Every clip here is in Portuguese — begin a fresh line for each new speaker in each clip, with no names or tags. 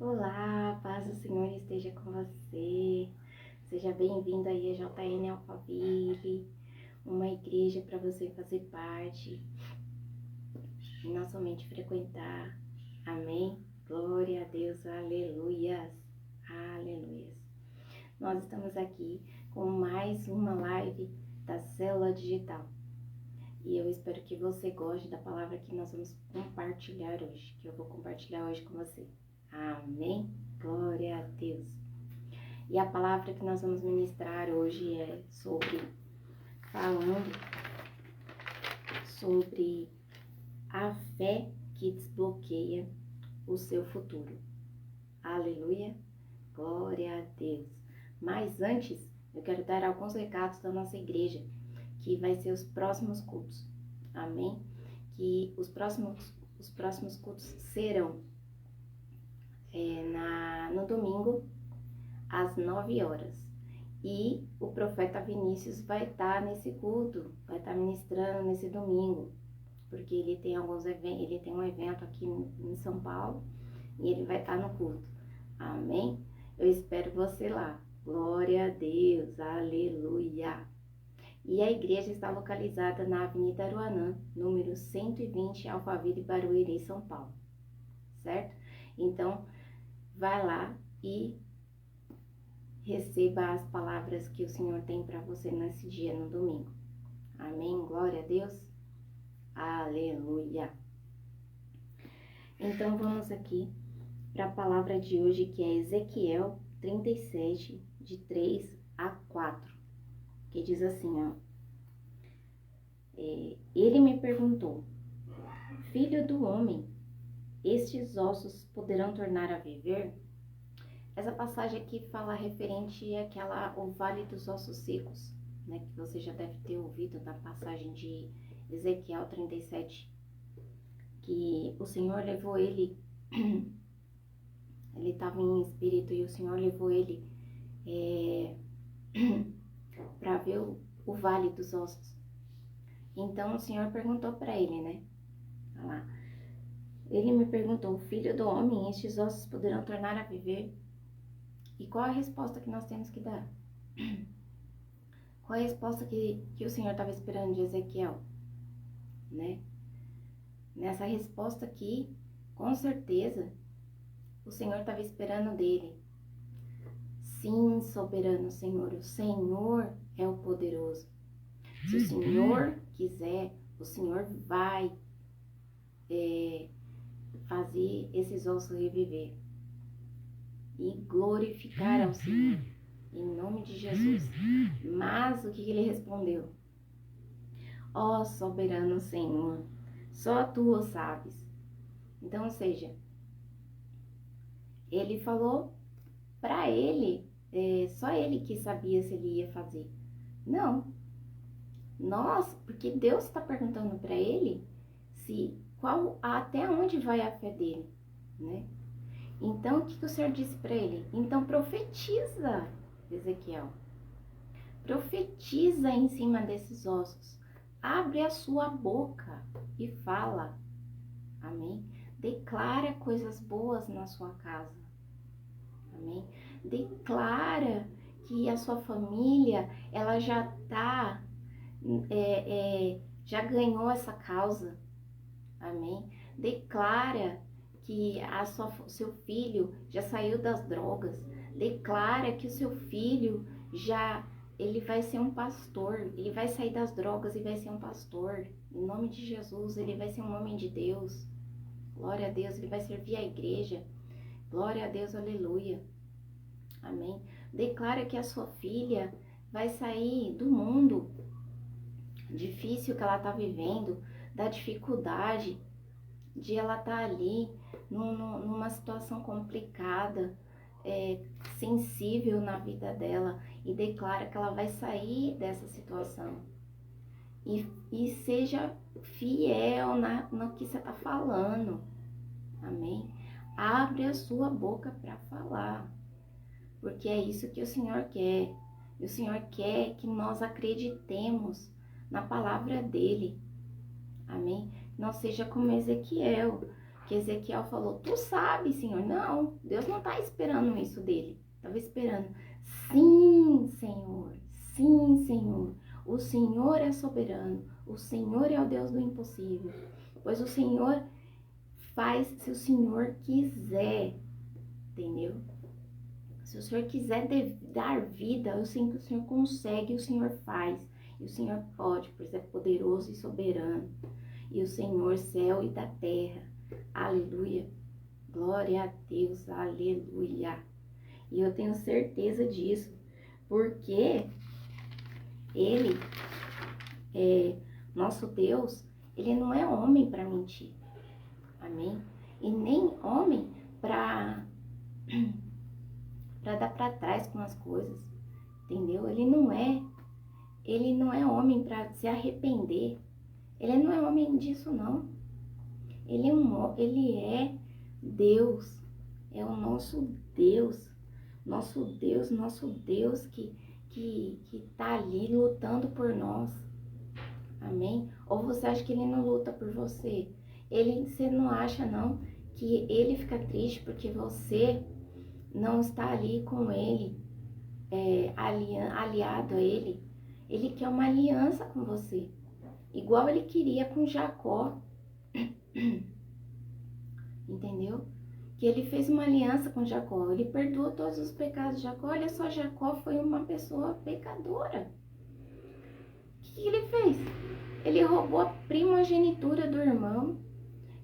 Olá, paz do Senhor esteja com você. Seja bem-vindo aí a JN Alphaville, uma igreja para você fazer parte e não somente frequentar. Amém? Glória a Deus, aleluias, aleluias. Nós estamos aqui com mais uma live da Célula Digital. E eu espero que você goste da palavra que nós vamos compartilhar hoje, que eu vou compartilhar hoje com você. Amém? Glória a Deus. E a palavra que nós vamos ministrar hoje é falando sobre a fé que desbloqueia o seu futuro. Aleluia? Glória a Deus. Mas antes, eu quero dar alguns recados da nossa igreja, que vai ser os próximos cultos. Amém? Que os próximos cultos serão no domingo, às 9 horas. E o profeta Vinícius vai estar nesse culto, vai estar ministrando nesse domingo, porque ele tem um evento aqui em São Paulo e ele vai estar no culto. Amém? Eu espero você lá. Glória a Deus, aleluia. E a igreja está localizada na Avenida Aruanã, número 120, Alphaville, Barueri, São Paulo. Certo? Então, vai lá e receba as palavras que o Senhor tem para você nesse dia, no domingo. Amém? Glória a Deus. Aleluia. Então, vamos aqui para a palavra de hoje, que é Ezequiel 37, de 3 a 4, que diz assim, ó. Ele me perguntou: Filho do homem, estes ossos poderão tornar a viver? Essa passagem aqui fala referente ao Vale dos Ossos Secos, né? Que você já deve ter ouvido da passagem de Ezequiel 37, que o Senhor levou ele, ele estava em espírito e o Senhor levou ele para ver o Vale dos Ossos. Então o Senhor perguntou para ele, né? Olha lá. Ele me perguntou: Filho do homem, estes ossos poderão tornar a viver? E qual a resposta que nós temos que dar? Qual a resposta que o Senhor estava esperando de Ezequiel? Né? Nessa resposta aqui, com certeza, o Senhor estava esperando dele. Sim, soberano Senhor, o Senhor é o poderoso. Se o Senhor quiser, o Senhor vai fazer esses ossos reviver e glorificar ao Senhor, em nome de Jesus. Mas o que ele respondeu? Ó soberano Senhor, só tu o sabes. Então, ou seja, ele falou para ele, só ele que sabia se ele ia fazer. Não, porque Deus está perguntando para ele até onde vai a fé dele, né? Então, o que o Senhor disse para ele? Então, profetiza, Ezequiel. Profetiza em cima desses ossos. Abre a sua boca e fala. Amém? Declara coisas boas na sua casa. Amém? Declara que a sua família, ela já já ganhou essa causa. Amém? Declara que seu filho já saiu das drogas. Declara que o seu filho ele vai ser um pastor. Ele vai sair das drogas e vai ser um pastor. Em nome de Jesus, ele vai ser um homem de Deus. Glória a Deus, ele vai servir a igreja. Glória a Deus, aleluia. Amém? Declara que a sua filha vai sair do mundo difícil que ela está vivendo, da dificuldade de ela estar ali numa situação complicada, sensível na vida dela, e declara que ela vai sair dessa situação. E seja fiel no que você está falando. Amém? Abre a sua boca para falar, porque é isso que o Senhor quer. E o Senhor quer que nós acreditemos na palavra dele. Amém? Não seja como Ezequiel, que Ezequiel falou, tu sabe, Senhor. Não, Deus não está esperando isso dele. Estava esperando, sim, Senhor, sim, Senhor. O Senhor é soberano, o Senhor é o Deus do impossível. Pois o Senhor faz se o Senhor quiser, entendeu? Se o Senhor quiser dar vida, eu sei que o Senhor consegue, o Senhor faz. E o Senhor pode, pois é poderoso e soberano. E o Senhor, céu e da terra. Aleluia. Glória a Deus. Aleluia. E eu tenho certeza disso. Porque Ele, nosso Deus, Ele não é homem para mentir. Amém? E nem homem para dar para trás com as coisas. Entendeu? Ele não é homem para se arrepender. Ele não é homem disso, não. Ele é Deus. É o nosso Deus. Nosso Deus que tá ali lutando por nós. Amém? Ou você acha que ele não luta por você? Você não acha, não, que ele fica triste porque você não está ali com ele, aliado a ele? Ele quer uma aliança com você, igual ele queria com Jacó, entendeu? Que ele fez uma aliança com Jacó, ele perdoou todos os pecados de Jacó. Olha só, Jacó foi uma pessoa pecadora. O que ele fez? Ele roubou a primogenitura do irmão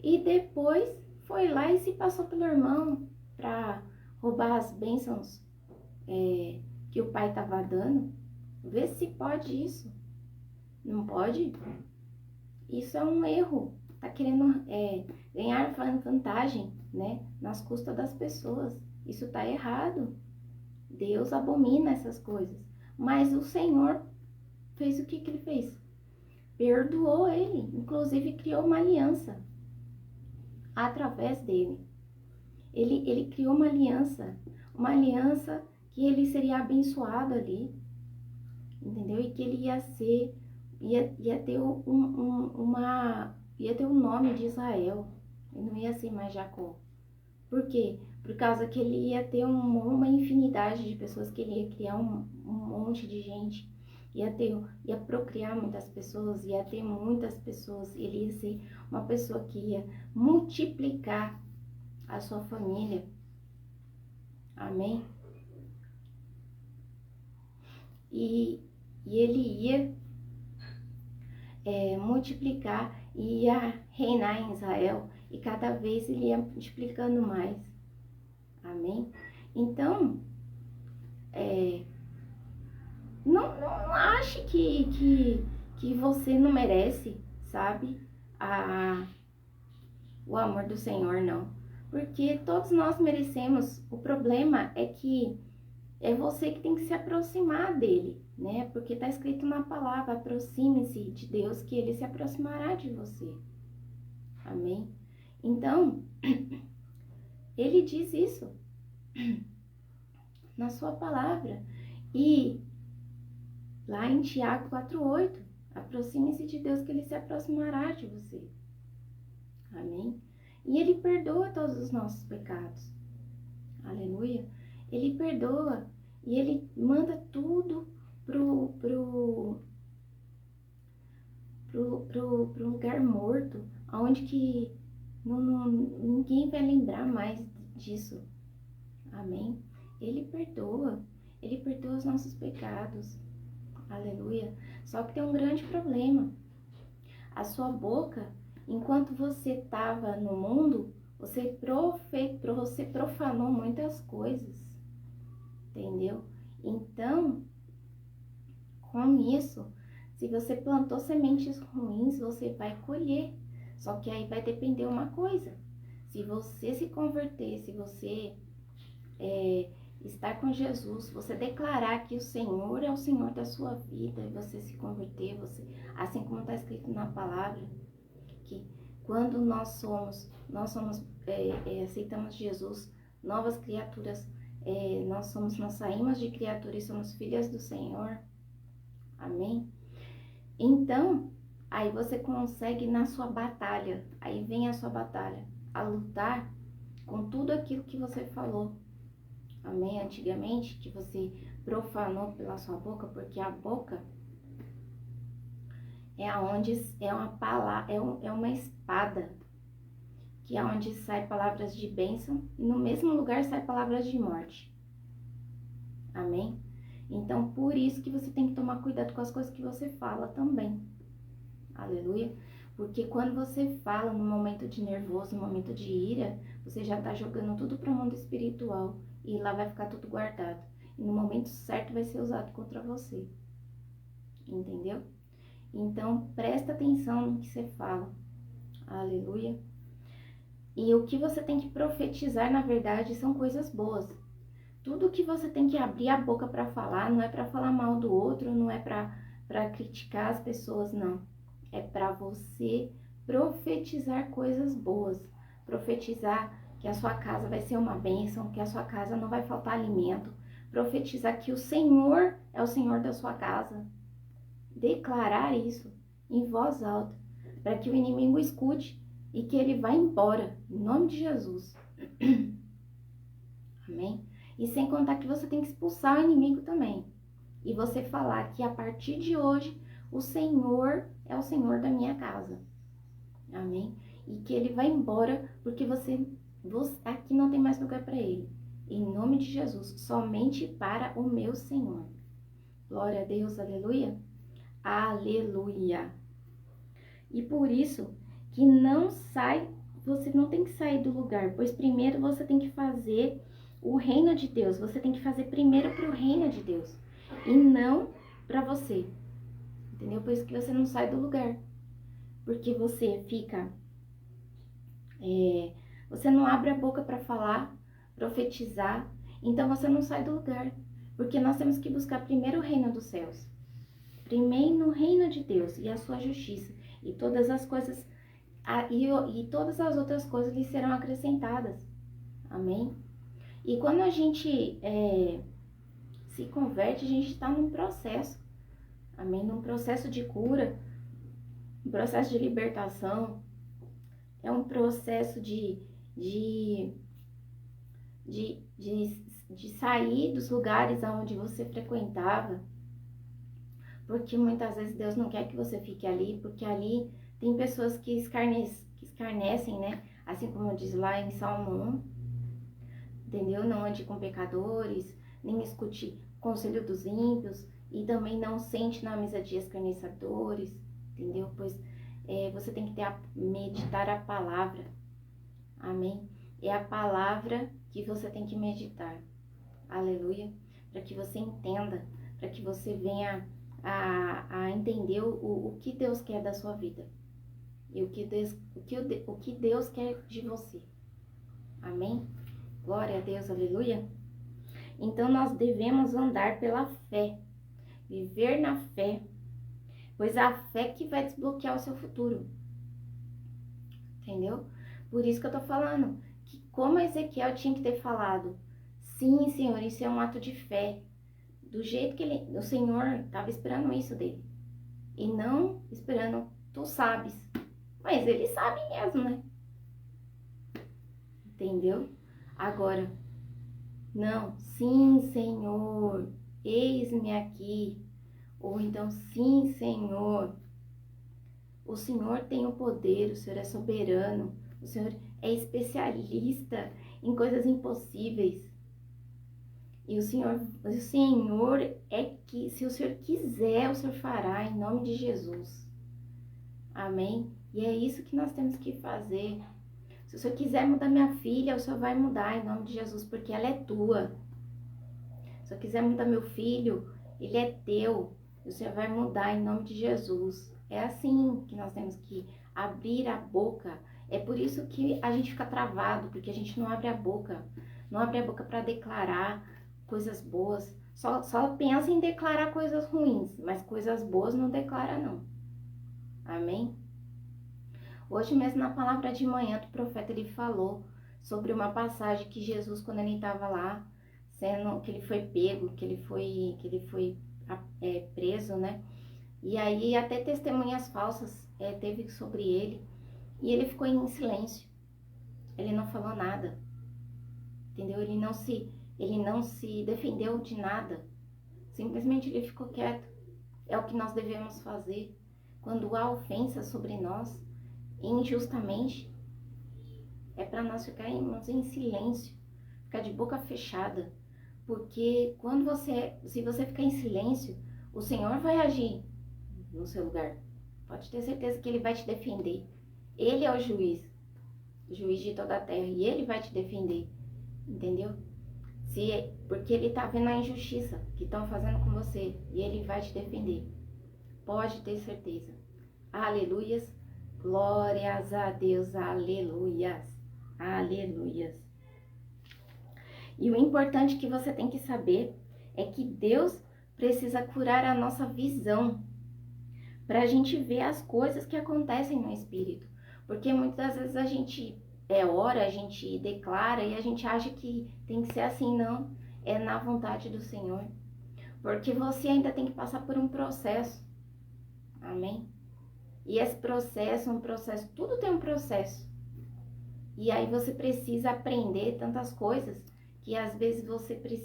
e depois foi lá e se passou pelo irmão para roubar as bênçãos que o pai estava dando. Vê se pode isso. Não pode? Isso é um erro. Tá querendo ganhar vantagem, né, nas custas das pessoas. Isso tá errado. Deus abomina essas coisas. Mas o Senhor fez o que ele fez? Perdoou ele. Inclusive criou uma aliança através dele. Ele criou uma aliança que ele seria abençoado ali, entendeu? E que ele ia ter ia ter o nome de Israel, e não ia ser mais Jacó. Por quê? Por causa que ele ia ter uma infinidade de pessoas, que ele ia criar um monte de gente, ia procriar muitas pessoas, ia ter muitas pessoas, ele ia ser uma pessoa que ia multiplicar a sua família. Amém? E ele ia multiplicar e ia reinar em Israel, e cada vez ele ia multiplicando mais. Amém? Então, não ache que você não merece, sabe, o amor do Senhor, não. Porque todos nós merecemos. O problema é que é você que tem que se aproximar dele, né? Porque tá escrito na palavra, aproxime-se de Deus, que ele se aproximará de você. Amém? Então, ele diz isso na sua palavra. E lá em Tiago 4:8, aproxime-se de Deus, que ele se aproximará de você. Amém? E ele perdoa todos os nossos pecados. Aleluia. Ele perdoa e ele manda tudo pro lugar morto, onde que ninguém vai lembrar mais disso. Amém? Ele perdoa os nossos pecados. Aleluia. Só que tem um grande problema. A sua boca, enquanto você estava no mundo, você profanou muitas coisas, entendeu? Então, com isso, se você plantou sementes ruins, você vai colher. Só que aí vai depender uma coisa. Se você se converter, se você estar com Jesus, você declarar que o Senhor é o Senhor da sua vida, e você se converter, assim como está escrito na palavra, que quando nós aceitamos Jesus, novas criaturas, nós saímos de criatura e somos filhas do Senhor. Amém? Então, aí você consegue na sua batalha, aí vem a sua batalha. a lutar com tudo aquilo que você falou. Amém? Antigamente, que você profanou pela sua boca, porque a boca é onde é uma palavra, é uma espada, que é onde sai palavras de bênção e no mesmo lugar sai palavras de morte. Amém? Então, por isso que você tem que tomar cuidado com as coisas que você fala também. Aleluia? Porque quando você fala no momento de nervoso, no momento de ira, você já tá jogando tudo para o mundo espiritual e lá vai ficar tudo guardado. E no momento certo vai ser usado contra você. Entendeu? Então, presta atenção no que você fala. Aleluia? E o que você tem que profetizar, na verdade, são coisas boas. Tudo que você tem que abrir a boca para falar, não é para falar mal do outro, não é para criticar as pessoas, não. É para você profetizar coisas boas. Profetizar que a sua casa vai ser uma bênção, que a sua casa não vai faltar alimento. Profetizar que o Senhor é o Senhor da sua casa. Declarar isso em voz alta, para que o inimigo escute e que ele vá embora, em nome de Jesus. Amém? E sem contar que você tem que expulsar o inimigo também. E você falar que a partir de hoje, o Senhor é o Senhor da minha casa. Amém? E que ele vai embora, porque você aqui não tem mais lugar para ele. Em nome de Jesus, somente para o meu Senhor. Glória a Deus, aleluia. Aleluia. E por isso que você não tem que sair do lugar, pois primeiro você tem que fazer o reino de Deus. Você tem que fazer primeiro para o reino de Deus e não para você. Entendeu? Por isso que você não sai do lugar. Porque você fica... você não abre a boca para falar, profetizar. Então você não sai do lugar. Porque nós temos que buscar primeiro o reino dos céus. Primeiro o reino de Deus e a sua justiça. E todas as coisas... E todas as outras coisas lhe serão acrescentadas. Amém? E quando a gente se converte, a gente está num processo. Amém? Num processo de cura, um processo de libertação. É um processo de sair dos lugares onde você frequentava. Porque muitas vezes Deus não quer que você fique ali, porque ali tem pessoas que escarnecem, né? Assim como diz lá em Salmo 1, entendeu? Não ande com pecadores, nem escute o conselho dos ímpios, e também não sente na mesa de escarnecedores, entendeu? Pois você tem que meditar a palavra, amém? É a palavra que você tem que meditar, aleluia, para que você entenda, para que você venha a entender o que Deus quer da sua vida e o que Deus quer de você, amém? Glória a Deus, aleluia. Então nós devemos andar pela fé, viver na fé, pois é a fé que vai desbloquear o seu futuro, entendeu? Por isso que eu tô falando que como Ezequiel tinha que ter falado, sim, Senhor, isso é um ato de fé. Do jeito que o Senhor estava esperando isso dele. E não esperando, tu sabes. Mas ele sabe mesmo, né? Entendeu? Agora, não, sim, Senhor, eis-me aqui. Ou então, sim, Senhor, o Senhor tem o poder, o Senhor é soberano, o Senhor é especialista em coisas impossíveis. E o Senhor é que, se o Senhor quiser, o Senhor fará, em nome de Jesus. Amém? E é isso que nós temos que fazer. Se o Senhor quiser mudar minha filha, o Senhor vai mudar, em nome de Jesus, porque ela é tua. Se o Senhor quiser mudar meu filho, ele é teu. O Senhor vai mudar, em nome de Jesus. É assim que nós temos que abrir a boca. É por isso que a gente fica travado, porque a gente não abre a boca. Não abre a boca para declarar coisas boas, só pensa em declarar coisas ruins, mas coisas boas não declara não, amém? Hoje mesmo na palavra de manhã do profeta ele falou sobre uma passagem que Jesus, quando ele estava lá, que ele foi pego, que ele foi preso, né? E aí até testemunhas falsas teve sobre ele, e ele ficou em silêncio, Ele não falou nada, entendeu? Ele não se defendeu de nada. Simplesmente ele ficou quieto. É o que nós devemos fazer. Quando há ofensa sobre nós, injustamente, é para nós ficarmos em silêncio, ficar de boca fechada. Porque se você ficar em silêncio, o Senhor vai agir no seu lugar. Pode ter certeza que Ele vai te defender. Ele é o juiz de toda a terra, e Ele vai te defender, entendeu? Porque Ele tá vendo a injustiça que estão fazendo com você, e Ele vai te defender. Pode ter certeza. Aleluias. Glórias a Deus. Aleluias. Aleluias. E o importante que você tem que saber é que Deus precisa curar a nossa visão para a gente ver as coisas que acontecem no Espírito. Porque muitas vezes a gente ora, a gente declara e a gente acha que tem que ser assim. Não, é na vontade do Senhor. Porque você ainda tem que passar por um processo. Amém? E esse processo, tudo tem um processo. E aí você precisa aprender tantas coisas que às vezes você tem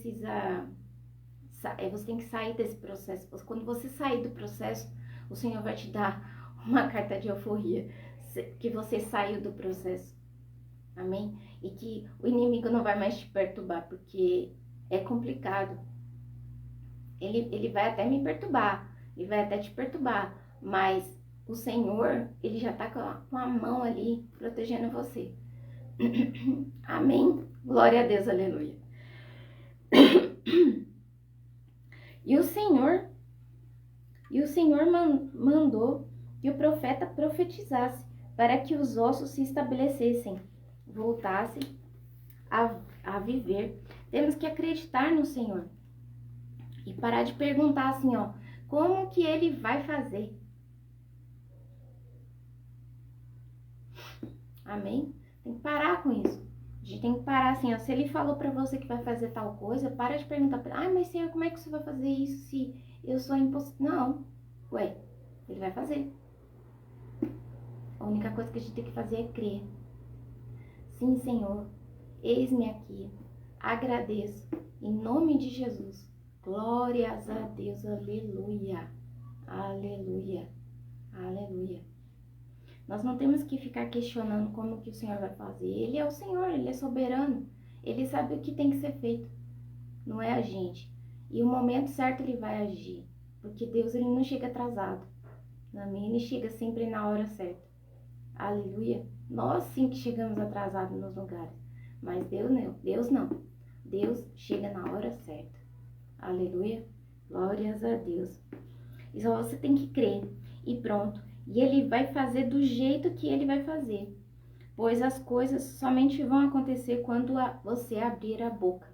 que sair desse processo. Quando você sair do processo, o Senhor vai te dar uma carta de euforia, que você saiu do processo. Amém? E que o inimigo não vai mais te perturbar, porque é complicado. Ele vai até me perturbar, ele vai até te perturbar, mas o Senhor, Ele já está com a mão ali, protegendo você. Amém? Glória a Deus, aleluia. E o Senhor mandou que o profeta profetizasse para que os ossos se estabelecessem, voltassem a viver. Temos que acreditar no Senhor e parar de perguntar assim, como que Ele vai fazer? Amém? Tem que parar com isso. A gente tem que parar assim, se Ele falou pra você que vai fazer tal coisa, para de perguntar, mas Senhor, como é que você vai fazer isso se eu sou impossível? Não, Ele vai fazer. A única coisa que a gente tem que fazer é crer. Sim, Senhor, eis-me aqui, agradeço, em nome de Jesus. Glórias a Deus, aleluia, aleluia, aleluia. Nós não temos que ficar questionando como que o Senhor vai fazer. Ele é o Senhor, Ele é soberano. Ele sabe o que tem que ser feito. Não é a gente. E o momento certo Ele vai agir. Porque Deus, Ele não chega atrasado. Amém? Ele chega sempre na hora certa. Aleluia. Nós sim que chegamos atrasados nos lugares. Mas Deus não. Deus chega na hora certa. Aleluia. Glórias a Deus. E só você tem que crer. E pronto. E Ele vai fazer do jeito que Ele vai fazer. Pois as coisas somente vão acontecer quando você abrir a boca.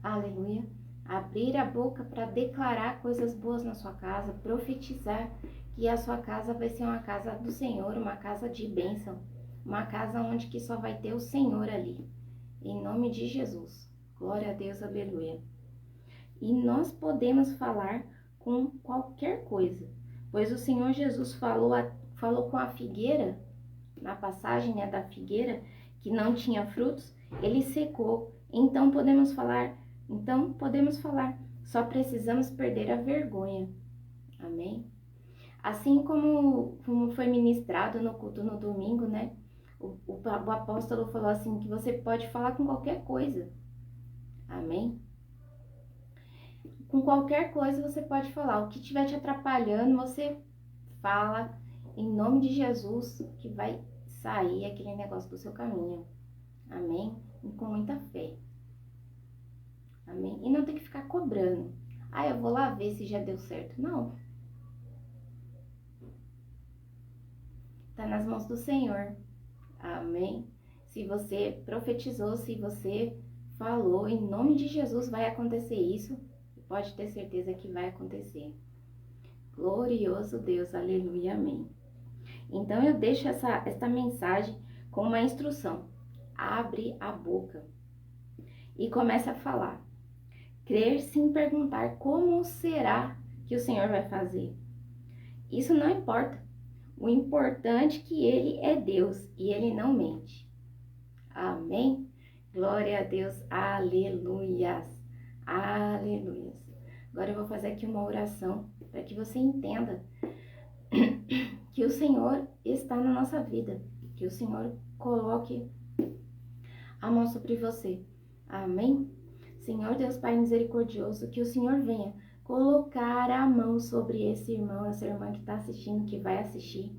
Aleluia. Abrir a boca para declarar coisas boas na sua casa. Profetizar que a sua casa vai ser uma casa do Senhor. Uma casa de bênção. Uma casa onde que só vai ter o Senhor ali. Em nome de Jesus. Glória a Deus, aleluia. E nós podemos falar com qualquer coisa. Pois o Senhor Jesus falou com a figueira, na passagem da figueira, que não tinha frutos, Ele secou. Então podemos falar, só precisamos perder a vergonha. Amém? Assim como foi ministrado no culto no domingo, né? O apóstolo falou assim, que você pode falar com qualquer coisa. Amém? Com qualquer coisa você pode falar. O que estiver te atrapalhando, você fala em nome de Jesus, que vai sair aquele negócio do seu caminho. Amém? E com muita fé. Amém? E não tem que ficar cobrando. Eu vou lá ver se já deu certo. Não. Tá nas mãos do Senhor. Amém? Se você profetizou, se você falou, em nome de Jesus vai acontecer isso. Pode ter certeza que vai acontecer. Glorioso Deus, aleluia, amém. Então eu deixo esta mensagem com uma instrução. Abre a boca e começa a falar. Crer sem perguntar como será que o Senhor vai fazer. Isso não importa. O importante é que Ele é Deus e Ele não mente. Amém? Glória a Deus. Aleluias. Aleluias. Agora eu vou fazer aqui uma oração para que você entenda que o Senhor está na nossa vida, que o Senhor coloque a mão sobre você. Amém? Senhor Deus Pai misericordioso, que o Senhor venha colocar a mão sobre esse irmão, essa irmã que está assistindo, que vai assistir,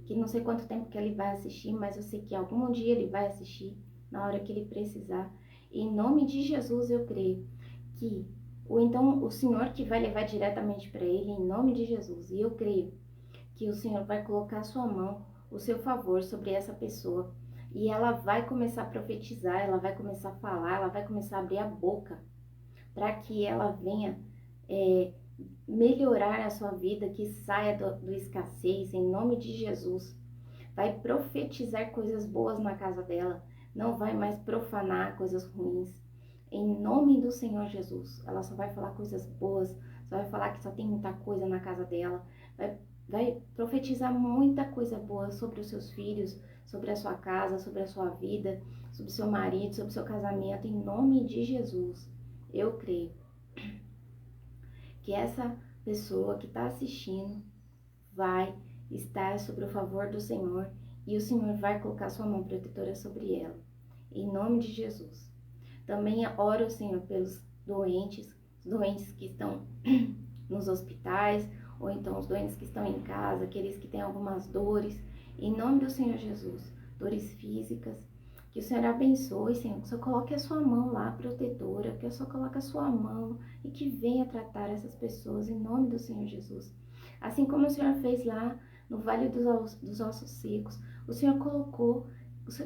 que não sei quanto tempo que ele vai assistir, mas eu sei que algum dia ele vai assistir, na hora que ele precisar. Em nome de Jesus eu creio que, ou então o Senhor que vai levar diretamente para ele, em nome de Jesus, e eu creio que o Senhor vai colocar a sua mão, o seu favor sobre essa pessoa, e ela vai começar a profetizar, ela vai começar a falar, ela vai começar a abrir a boca, para que ela venha melhorar a sua vida, que saia do escassez, em nome de Jesus. Vai profetizar coisas boas na casa dela, não vai mais profanar coisas ruins. Em nome do Senhor Jesus, ela só vai falar coisas boas, só vai falar que só tem muita coisa na casa dela, vai profetizar muita coisa boa sobre os seus filhos, sobre a sua casa, sobre a sua vida, sobre o seu marido, sobre o seu casamento, em nome de Jesus. Eu creio que essa pessoa que está assistindo vai estar sob o favor do Senhor e o Senhor vai colocar sua mão protetora sobre ela, em nome de Jesus. Também oro, Senhor, pelos doentes que estão nos hospitais, ou então os doentes que estão em casa, aqueles que têm algumas dores, em nome do Senhor Jesus, dores físicas, que o Senhor abençoe, Senhor, que o Senhor coloque a sua mão lá, protetora, que o Senhor coloque a sua mão e que venha tratar essas pessoas, em nome do Senhor Jesus. Assim como o Senhor fez lá no Vale dos Ossos Secos, o Senhor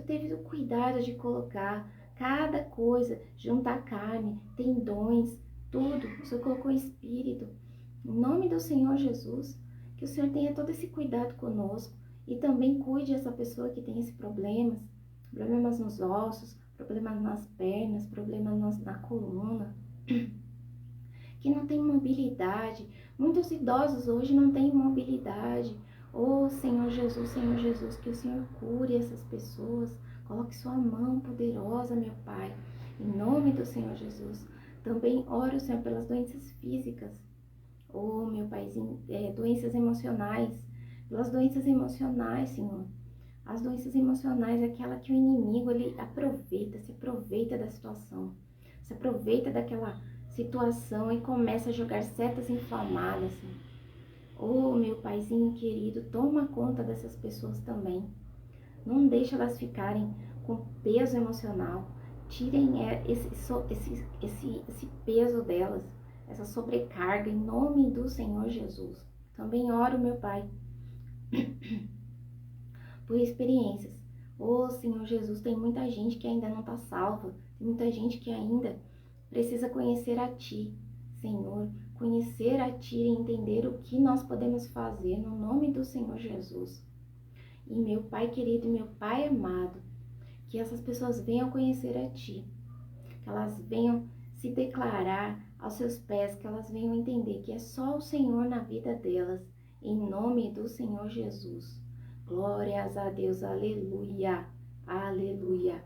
teve o cuidado de colocar cada coisa, juntar carne, tendões, tudo, o Senhor colocou espírito. Em nome do Senhor Jesus, que o Senhor tenha todo esse cuidado conosco e também cuide essa pessoa que tem esses problemas nos ossos, problemas nas pernas, problemas na coluna, que não tem mobilidade. Muitos idosos hoje não têm mobilidade. Oh, Senhor Jesus, que o Senhor cure essas pessoas. Coloque sua mão poderosa, meu Pai, em nome do Senhor Jesus. Também oro, Senhor, pelas doenças físicas. Oh, meu Paizinho, doenças emocionais. Pelas doenças emocionais, Senhor. As doenças emocionais é aquela que o inimigo, ele se aproveita da situação. Se aproveita daquela situação e começa a jogar setas inflamadas, Senhor. Oh, meu Paizinho querido, toma conta dessas pessoas também. Não deixa elas ficarem com peso emocional. Tirem esse peso delas, essa sobrecarga, em nome do Senhor Jesus. Também oro, meu Pai, por experiências. Oh, Senhor Jesus, tem muita gente que ainda não está salva. Tem muita gente que ainda precisa conhecer a Ti, Senhor. Conhecer a Ti e entender o que nós podemos fazer no nome do Senhor Jesus. E meu Pai querido, meu Pai amado, que essas pessoas venham conhecer a Ti, que elas venham se declarar aos Seus pés, que elas venham entender que é só o Senhor na vida delas, em nome do Senhor Jesus. Glórias a Deus, aleluia, aleluia,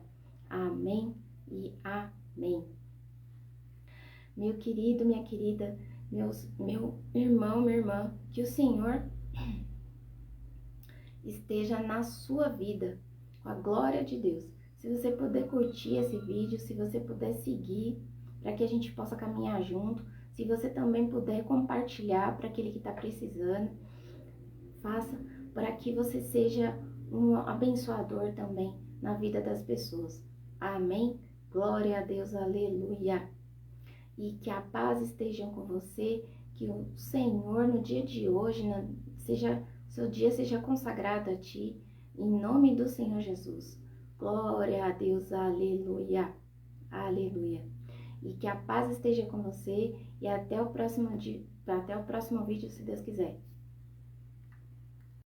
amém e amém. Meu querido, minha querida, meu irmão, minha irmã, que o Senhor esteja na sua vida, com a glória de Deus. Se você puder curtir esse vídeo, se você puder seguir, para que a gente possa caminhar junto, se você também puder compartilhar para aquele que está precisando, faça para que você seja um abençoador também na vida das pessoas. Amém? Glória a Deus, aleluia. E que a paz esteja com você, que o Senhor no dia de hoje, seu dia seja consagrado a Ti, em nome do Senhor Jesus. Glória a Deus, aleluia, aleluia. E que a paz esteja com você e até o próximo vídeo, se Deus quiser.